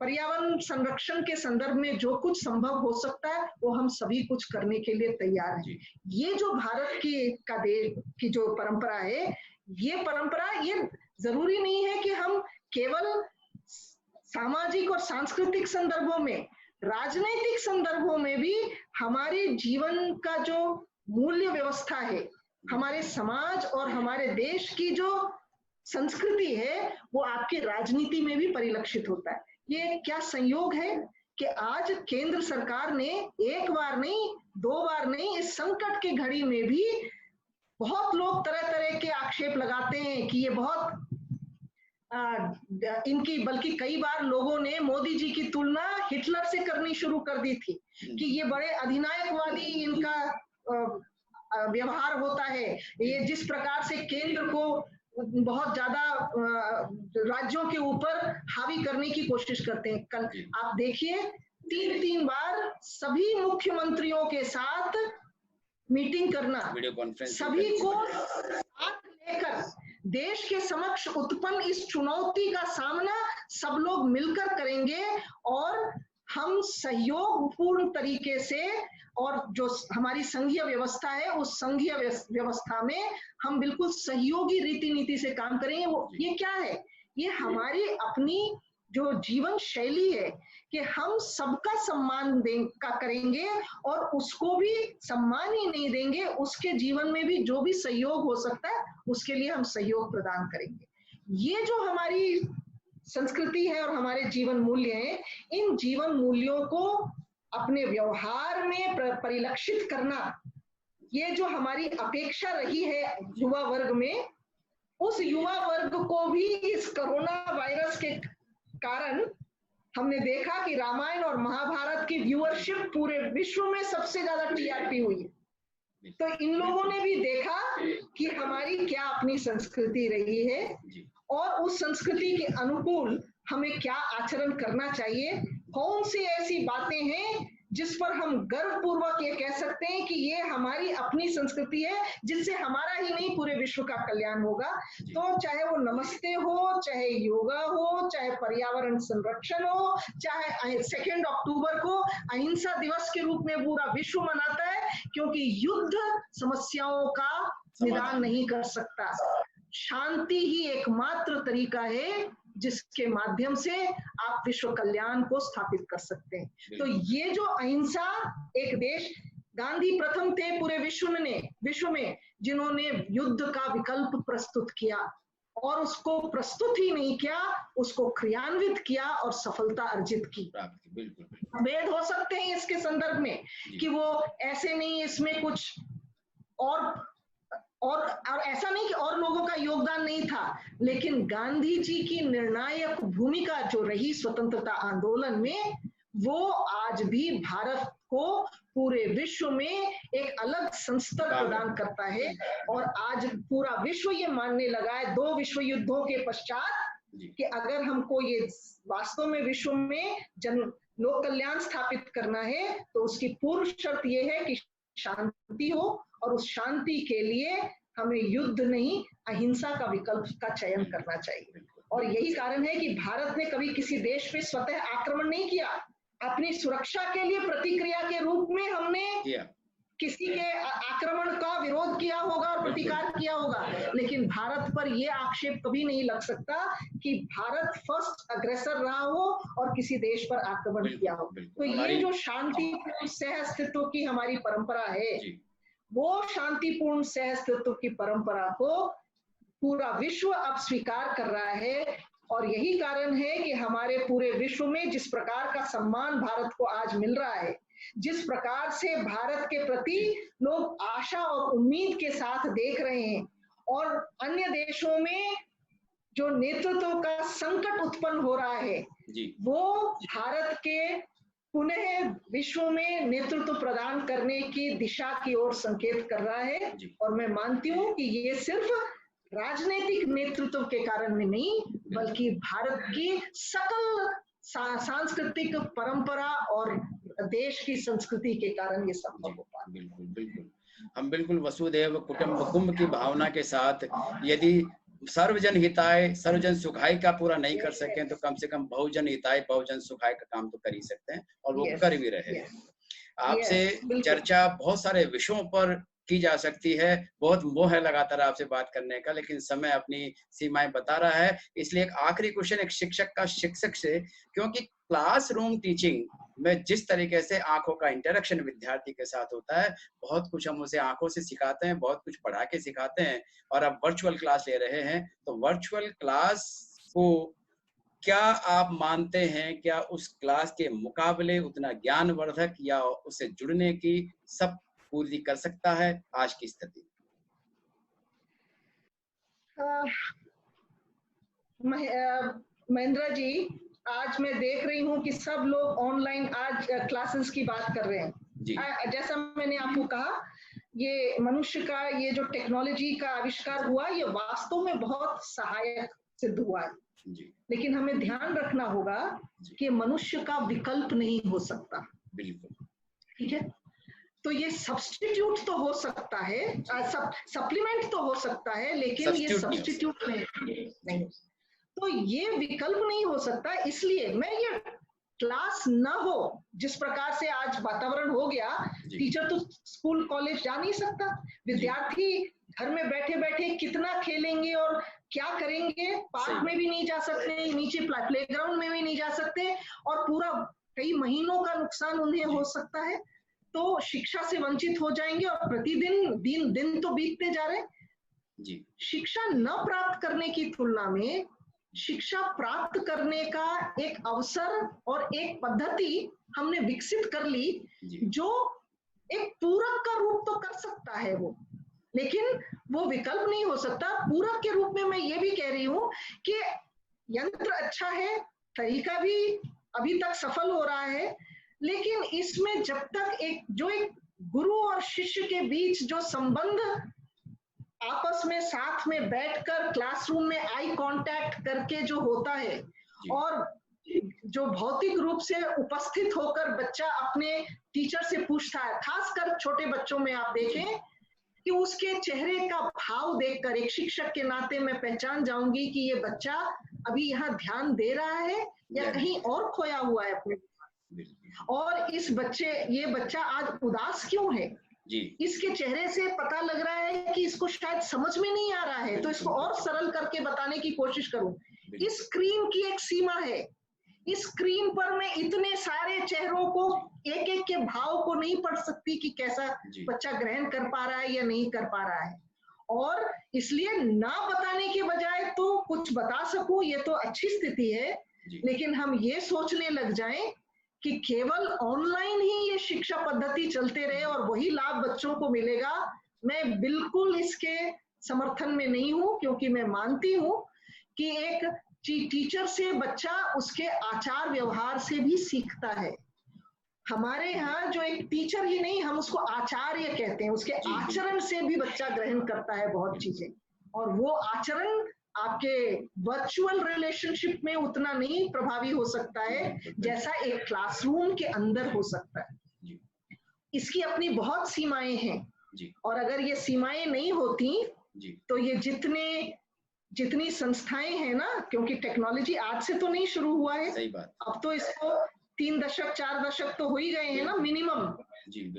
पर्यावरण संरक्षण के संदर्भ में जो कुछ संभव हो सकता है वो हम सभी कुछ करने के लिए तैयार हैं। ये जो भारत का देश की जो परंपरा है, ये परंपरा, ये जरूरी नहीं है कि हम केवल सामाजिक और सांस्कृतिक संदर्भों में, राजनीतिक संदर्भों में भी हमारे जीवन का जो मूल्य व्यवस्था है, हमारे समाज और हमारे देश की जो संस्कृति है, वो आपकी राजनीति में भी परिलक्षित होता है। ये क्या संयोग है कि आज केंद्र सरकार ने एक बार नहीं, 2 बार नहीं, इस संकट की घड़ी में भी बहुत लोग तरह तरह के आक्षेप लगाते हैं कि ये बहुत इनकी, बल्कि कई बार लोगों ने मोदी जी की तुलना हिटलर से करनी शुरू कर दी थी कि ये बड़े अधिनायकवादी इनका व्यवहार होता है, ये जिस प्रकार से केंद्र को बहुत ज्यादा राज्यों के ऊपर हावी करने की कोशिश करते हैं। कल आप देखिए 3 बार सभी मुख्यमंत्रियों के साथ मीटिंग करना, सभी को साथ लेकर देश के समक्ष उत्पन्न इस चुनौती का सामना सब लोग मिलकर करेंगे, और हम सहयोगपूर्ण तरीके से, और जो हमारी संघीय व्यवस्था है उस संघीय व्यवस्था में हम बिल्कुल सहयोगी रीति नीति से काम करेंगे। वो ये क्या है, ये हमारी अपनी जो जीवन शैली है कि हम सबका सम्मान करेंगे, और उसको भी सम्मान ही नहीं देंगे, उसके जीवन में भी जो भी सहयोग हो सकता है उसके लिए हम सहयोग प्रदान करेंगे। ये जो हमारी संस्कृति है और हमारे जीवन मूल्य हैं, इन जीवन मूल्यों को अपने व्यवहार में परिलक्षित करना, ये जो हमारी अपेक्षा रही है युवा वर्ग में, उस युवा वर्ग को भी इस कोरोना वायरस के कारण हमने देखा कि रामायण और महाभारत की व्यूअरशिप पूरे विश्व में सबसे ज्यादा टीआरपी हुई है। तो इन लोगों ने भी देखा कि हमारी क्या अपनी संस्कृति रही है और उस संस्कृति के अनुकूल हमें क्या आचरण करना चाहिए, कौन सी ऐसी बातें हैं जिस पर हम गर्वपूर्वक ये कह सकते हैं कि ये हमारी अपनी संस्कृति है, जिससे हमारा ही नहीं पूरे विश्व का कल्याण होगा। तो चाहे वो नमस्ते हो, चाहे योगा हो, चाहे पर्यावरण संरक्षण हो, चाहे 2 अक्टूबर को अहिंसा दिवस के रूप में पूरा विश्व मनाता है, क्योंकि युद्ध समस्याओं का निदान नहीं कर सकता। शांति ही एकमात्र तरीका है जिसके माध्यम से आप विश्व कल्याण को स्थापित कर सकते हैं। तो ये जो अहिंसा, एक देश, गांधी प्रथम थे पूरे विश्व में जिन्होंने युद्ध का विकल्प प्रस्तुत किया, और उसको प्रस्तुत ही नहीं किया, उसको क्रियान्वित किया और सफलता अर्जित की। भेद हो सकते हैं इसके संदर्भ में कि वो ऐसे नहीं, इसमें कुछ और ऐसा नहीं कि और लोगों का योगदान नहीं था, लेकिन गांधी जी की निर्णायक भूमिका जो रही स्वतंत्रता आंदोलन में, वो आज भी भारत को पूरे विश्व में एक अलग संस्तर प्रदान करता है। और आज पूरा विश्व ये मानने लगा है 2 विश्व युद्धों के पश्चात कि अगर हमको ये वास्तव में विश्व में लोक कल्याण स्थापित करना है तो उसकी पूर्व शर्त ये है कि शांति हो, और उस शांति के लिए हमें युद्ध नहीं, अहिंसा का विकल्प का चयन करना चाहिए। और यही कारण है कि भारत ने कभी किसी देश पे स्वतः आक्रमण नहीं किया। अपनी सुरक्षा के लिए प्रतिक्रिया के रूप में हमने किसी के आक्रमण का विरोध किया होगा और प्रतिकार किया होगा, लेकिन भारत पर यह आक्षेप कभी नहीं लग सकता कि भारत फर्स्ट अग्रेसर रहा हो और किसी देश पर आक्रमण किया हो। तो ये जो शांतिपूर्ण सह अस्तित्व की हमारी परंपरा है, वो शांतिपूर्ण सह अस्तित्व की परंपरा को पूरा विश्व अब स्वीकार कर रहा है। और यही कारण है कि हमारे पूरे विश्व में जिस प्रकार का सम्मान भारत को आज मिल रहा है, जिस प्रकार से भारत के प्रति लोग आशा और उम्मीद के साथ देख रहे हैं, और अन्य देशों में जो नेतृत्व का संकट उत्पन्न हो रहा है, वो भारत के पुनः विश्व में नेतृत्व प्रदान करने की दिशा की ओर संकेत कर रहा है। और मैं मानती हूँ कि ये सिर्फ राजनीतिक नेतृत्व के कारण में नहीं, बल्कि भारत की सकल सांस्कृतिक परंपरा और देश की संस्कृति के कारण ये संभव हो पाया। बिल्कुल बिल्कुल, हम बिल्कुल वसुधैव कुटुंबकम की भावना के साथ, यदि सर्वजन हिताय सर्वजन सुखाय का पूरा नहीं कर सकें तो कम से कम बहुजन हिताय बहुजन सुखाय का काम तो कर ही सकते हैं, और वो कर भी रहे हैं। आपसे चर्चा बहुत सारे विषयों पर की जा सकती है, बहुत मोह है लगातार आपसे बात करने का, लेकिन समय अपनी सीमाएं बता रहा है। इसलिए एक आखिरी क्वेश्चन एक शिक्षक का शिक्षक से, क्योंकि क्लासरूम टीचिंग में जिस तरीके से आंखों का इंटरेक्शन विद्यार्थी के साथ होता है, बहुत कुछ हम उसे आंखों से सिखाते हैं, बहुत कुछ पढ़ा के सिखाते हैं, और अब वर्चुअल क्लास ले रहे हैं, तो वर्चुअल क्लास को क्या आप मानते हैं, क्या उस क्लास के मुकाबले उतना ज्ञानवर्धक या उससे जुड़ने की सब पूरी कर सकता है आज की स्थिति? महेंद्र जी, आज मैं देख रही हूँ कि सब लोग ऑनलाइन आज क्लासेस की बात कर रहे हैं। जैसा मैंने आपको कहा, ये मनुष्य का ये जो टेक्नोलॉजी का आविष्कार हुआ, ये वास्तव में बहुत सहायक सिद्ध हुआ है, लेकिन हमें ध्यान रखना होगा कि मनुष्य का विकल्प नहीं हो सकता। बिल्कुल ठीक है, तो ये सब्स्टिट्यूट तो हो सकता है, सप्लीमेंट तो हो सकता है, लेकिन ये सब्स्टिट्यूट नहीं। तो ये विकल्प नहीं हो सकता। इसलिए मैं ये क्लास न हो, जिस प्रकार से आज वातावरण हो गया, टीचर तो स्कूल कॉलेज जा नहीं सकता, विद्यार्थी घर में बैठे बैठे कितना खेलेंगे और क्या करेंगे, पार्क में भी नहीं जा सकते, नीचे प्लेग्राउंड में भी नहीं जा सकते, और पूरा कई महीनों का नुकसान उन्हें हो सकता है। तो शिक्षा से वंचित हो जाएंगे, और प्रतिदिन दिन तो बीतते जा रहे। शिक्षा न प्राप्त करने की तुलना में शिक्षा प्राप्त करने का एक अवसर और एक पद्धति हमने विकसित कर ली, जो एक पूरक का रूप तो कर सकता है वो, लेकिन वो विकल्प नहीं हो सकता। पूरक के रूप में मैं ये भी कह रही हूँ कि यंत्र अच्छा है, तरीका भी अभी तक सफल हो रहा है, लेकिन इसमें जब तक एक गुरु और शिष्य के बीच जो संबंध आपस में साथ में बैठकर क्लासरूम में आई कांटेक्ट करके जो होता है, और जो भौतिक रूप से उपस्थित होकर बच्चा अपने टीचर से पूछता है, खासकर छोटे बच्चों में आप देखें कि उसके चेहरे का भाव देखकर एक शिक्षक के नाते मैं पहचान जाऊंगी कि ये बच्चा अभी यहाँ ध्यान दे रहा है या कहीं और खोया हुआ है अपने, और ये बच्चा आज उदास क्यों है जी। इसके चेहरे से पता लग रहा है कि इसको शायद समझ में नहीं आ रहा है, तो इसको और सरल करके बताने की कोशिश करूं। इस स्क्रीन की एक सीमा है, इस स्क्रीन पर मैं इतने सारे चेहरों को, एक एक के भाव को नहीं पढ़ सकती कि कैसा बच्चा ग्रहण कर पा रहा है या नहीं कर पा रहा है, और इसलिए ना बताने के बजाय तो कुछ बता सकूं, ये तो अच्छी स्थिति है। लेकिन हम ये सोचने लग जाएं कि केवल ऑनलाइन ही ये शिक्षा पद्धति चलते रहे और वही लाभ बच्चों को मिलेगा, मैं बिल्कुल इसके समर्थन में नहीं हूं, क्योंकि मैं मानती हूं कि एक टीचर से बच्चा उसके आचार व्यवहार से भी सीखता है। हमारे यहाँ जो एक टीचर ही नहीं, हम उसको आचार्य कहते हैं, उसके आचरण से भी बच्चा ग्रहण करता है बहुत चीजें, और वो आचरण आपके वर्चुअल रिलेशनशिप में उतना नहीं प्रभावी हो सकता है जैसा एक क्लासरूम के अंदर हो सकता है। इसकी अपनी बहुत सीमाएं हैं, और अगर ये सीमाएं नहीं होती तो ये जितनी संस्थाएं हैं ना, क्योंकि टेक्नोलॉजी आज से तो नहीं शुरू हुआ है, सही बात, अब तो इसको 3 दशक 4 दशक तो हो ही गए हैं ना मिनिमम,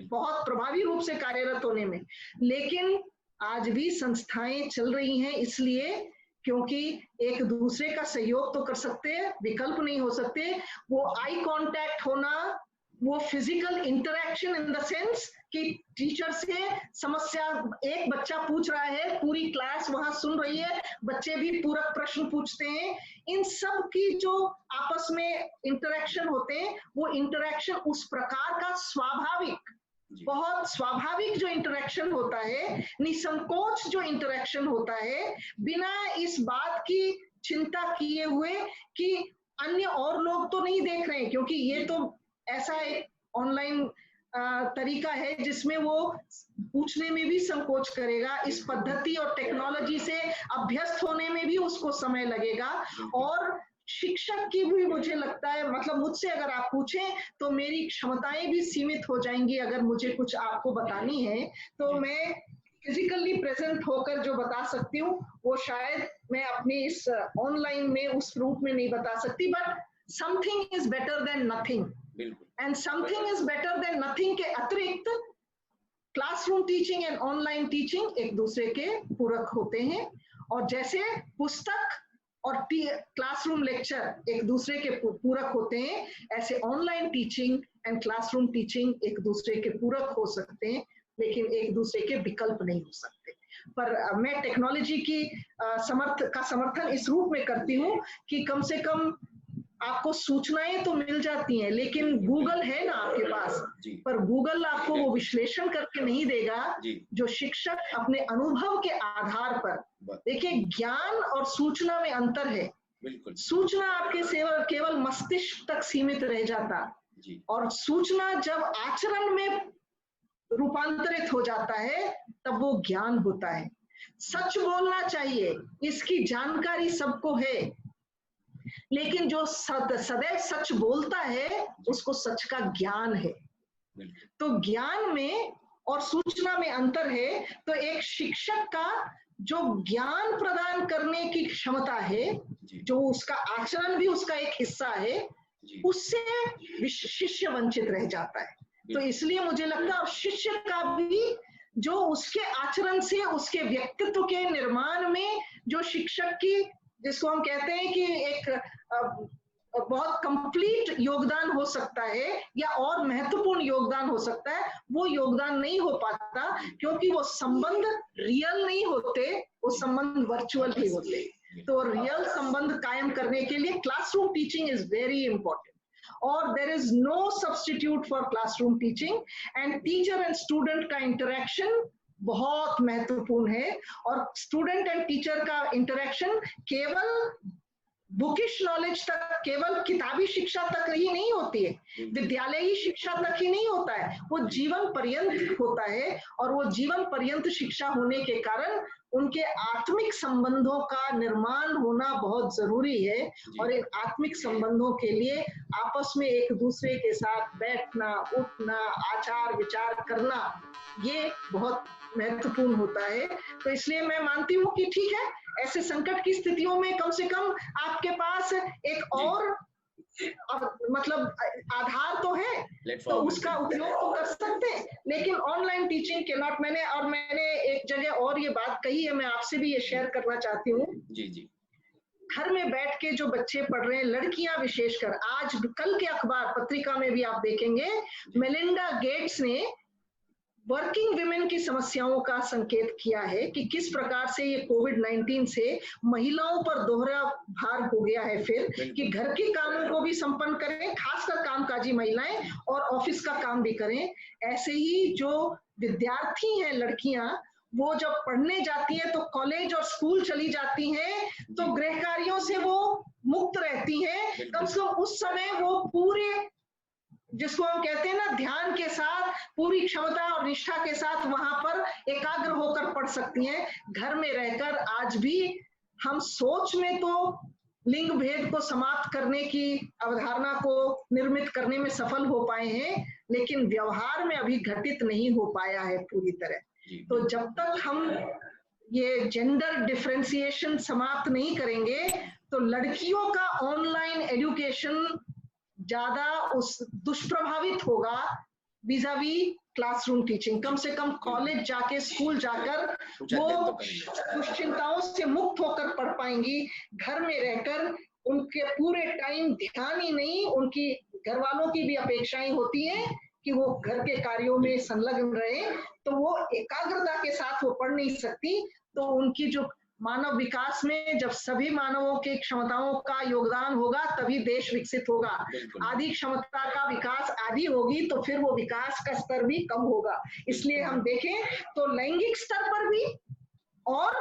बहुत प्रभावी रूप से कार्यरत होने में, लेकिन आज भी संस्थाएं चल रही हैं, इसलिए क्योंकि एक दूसरे का सहयोग तो कर सकते हैं, विकल्प नहीं हो सकते। वो आई कांटेक्ट होना, वो physical interaction in the sense कि टीचर से समस्या, एक बच्चा पूछ रहा है, पूरी क्लास वहां सुन रही है, बच्चे भी पूरक प्रश्न पूछते हैं, इन सब की जो आपस में इंटरेक्शन होते हैं, वो इंटरेक्शन उस प्रकार का स्वाभाविक, बहुत स्वाभाविक जो इंटरेक्शन होता है, निसंकोच जो इंटरेक्शन होता है, बिना इस बात की चिंता किए हुए कि अन्य और लोग तो नहीं देख रहे हैं, क्योंकि ये तो ऐसा एक ऑनलाइन तरीका है जिसमें वो पूछने में भी संकोच करेगा, इस पद्धति और टेक्नोलॉजी से अभ्यस्त होने में भी उसको समय लगेगा, और शिक्षक की भी मुझे लगता है, मतलब मुझसे अगर आप पूछें तो मेरी क्षमताएं भी सीमित हो जाएंगी। अगर मुझे कुछ आपको बतानी है तो मैं फिजिकली प्रेजेंट होकर जो बता सकती हूँ वो शायद मैं अपनी इस ऑनलाइन में उस रूप में नहीं बता सकती, but something is better than nothing, and something is better than nothing के अतिरिक्त classroom teaching and online teaching एक दूसरे के पूरक होते हैं, और जैसे पुस्तक और क्लासरूम लेक्चर एक दूसरे के पूरक होते हैं, ऐसे online teaching and classroom teaching एक दूसरे के पूरक हो सकते हैं, लेकिन एक दूसरे के विकल्प नहीं हो सकते। पर मैं टेक्नोलॉजी की समर्थन इस रूप में करती हूँ कि कम से कम आपको सूचनाएं तो मिल जाती हैं, लेकिन गूगल है ना आपके पास, पर गूगल आपको वो विश्लेषण करके नहीं देगा जो शिक्षक अपने अनुभव के आधार पर, देखिए ज्ञान और सूचना में अंतर है, सूचना आपके केवल मस्तिष्क तक सीमित रह जाता, और सूचना जब आचरण में रूपांतरित हो जाता है तब वो ज्ञान होता है। सच बोलना चाहिए, इसकी जानकारी सबको है, लेकिन जो सदैव सच बोलता है उसको सच का ज्ञान है। तो ज्ञान में और सूचना में अंतर है, तो एक शिक्षक का जो ज्ञान प्रदान करने की क्षमता है, जो उसका आचरण भी उसका एक हिस्सा है, उससे शिष्य वंचित रह जाता है। तो इसलिए मुझे लगता है शिष्य का भी जो उसके आचरण से, उसके व्यक्तित्व के निर्माण में जो शिक्षक की, जिसको हम कहते हैं कि एक बहुत कंप्लीट योगदान हो सकता है या और महत्वपूर्ण योगदान हो सकता है, वो योगदान नहीं हो पाता, क्योंकि वो संबंध रियल नहीं होते, वो संबंध वर्चुअल ही होते। तो रियल संबंध कायम करने के लिए classroom teaching is very important, और there is no substitute for classroom teaching, and teacher and student का इंटरेक्शन बहुत महत्वपूर्ण है, और स्टूडेंट एंड टीचर का इंटरेक्शन केवल बुकिश नॉलेज तक, केवल किताबी शिक्षा तक ही नहीं होती है, विद्यालयी शिक्षा तक ही नहीं होता है, वो जीवन पर्यंत होता है। और वो जीवन पर्यंत शिक्षा होने के कारण उनके आत्मिक संबंधों का निर्माण होना बहुत जरूरी है। और इन आत्मिक संबंधों के लिए आपस में एक दूसरे के साथ बैठना, उठना, आचार विचार करना, ये बहुत महत्वपूर्ण होता है। तो इसलिए मैं मानती हूँ कि ठीक है, ऐसे संकट की स्थितियों में कम से कम आपके पास एक और मतलब आधार तो है, तो उसका उपयोग तो कर सकते हैं। लेकिन ऑनलाइन टीचिंग के नॉट, मैंने एक जगह और ये बात कही है, मैं आपसे भी ये शेयर करना चाहती हूँ। जी। घर में बैठ के जो बच्चे पढ़ रहे हैं, लड़कियां विशेषकर, आज कल के अखबार पत्रिका में भी आप देखेंगे, मेलिंडा गेट्स ने वर्किंग विमेन की समस्याओं का संकेत किया है कि किस प्रकार से ये कोविड-19 से महिलाओं पर दोहरा भार हो गया है, फिर कि घर के कामों को भी संपन्न करें, खासकर कामकाजी महिलाएं, और ऑफिस का काम भी करें। ऐसे ही जो विद्यार्थी हैं लड़कियां, वो जब पढ़ने जाती है तो कॉलेज और स्कूल चली जाती हैं, तो गृह कार्यों से वो मुक्त रहती हैं। कम से कम उस समय वो पूरे, जिसको हम कहते हैं ना, ध्यान के साथ, पूरी क्षमता और निष्ठा के साथ वहां पर एकाग्र होकर पढ़ सकती हैं। घर में रहकर आज भी हम सोच में तो लिंग भेद को समाप्त करने की अवधारणा को निर्मित करने में सफल हो पाए हैं, लेकिन व्यवहार में अभी घटित नहीं हो पाया है पूरी तरह। तो जब तक हम ये जेंडर डिफरेंशिएशन समाप्त नहीं करेंगे, तो लड़कियों का ऑनलाइन एजुकेशन ज्यादा उस दुष्प्रभावित होगा विजावी क्लासरूम टीचिंग। कम से कम कॉलेज जाके, स्कूल जाकर वो दुश्चिंताओं से मुक्त होकर पढ़ पाएंगी। घर में रहकर उनके पूरे टाइम ध्यान ही नहीं, उनकी घर वालों की भी अपेक्षाएं होती हैं कि वो घर के कार्यों में संलग्न रहे, तो वो एकाग्रता के साथ वो पढ़ नहीं सकती। तो उनकी जो मानव विकास में, जब सभी मानवों की क्षमताओं का योगदान होगा तभी देश विकसित होगा। आदि क्षमता का विकास आदि होगी तो फिर वो विकास का स्तर भी कम होगा। इसलिए हम देखें तो लैंगिक स्तर पर भी और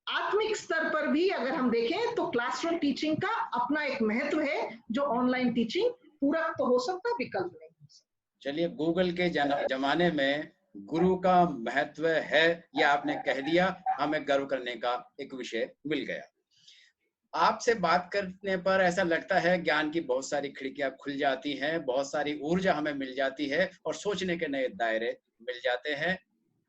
आत्मिक स्तर पर भी अगर हम देखें तो क्लासरूम टीचिंग का अपना एक महत्व है, जो ऑनलाइन टीचिंग पूरक तो हो सकता, विकल्प नहीं हो सकता। चलिए, गूगल के जमाने में गुरु का महत्व है, यह आपने कह दिया, हमें गर्व करने का एक विषय मिल गया। आपसे बात करने पर ऐसा लगता है ज्ञान की बहुत सारी खिड़कियां खुल जाती हैं, बहुत सारी ऊर्जा हमें मिल जाती है और सोचने के नए दायरे मिल जाते हैं।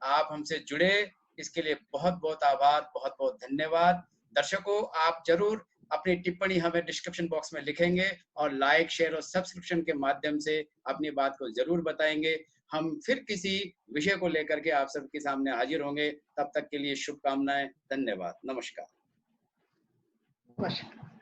आप हमसे जुड़े, इसके लिए बहुत बहुत आभार, बहुत बहुत धन्यवाद। दर्शकों, आप जरूर अपनी टिप्पणी हमें डिस्क्रिप्शन बॉक्स में लिखेंगे और लाइक, शेयर और सब्सक्रिप्शन के माध्यम से अपनी बात को जरूर बताएंगे। हम फिर किसी विषय को लेकर के आप सबके सामने हाजिर होंगे। तब तक के लिए शुभकामनाएं। धन्यवाद। नमस्कार। नमस्कार।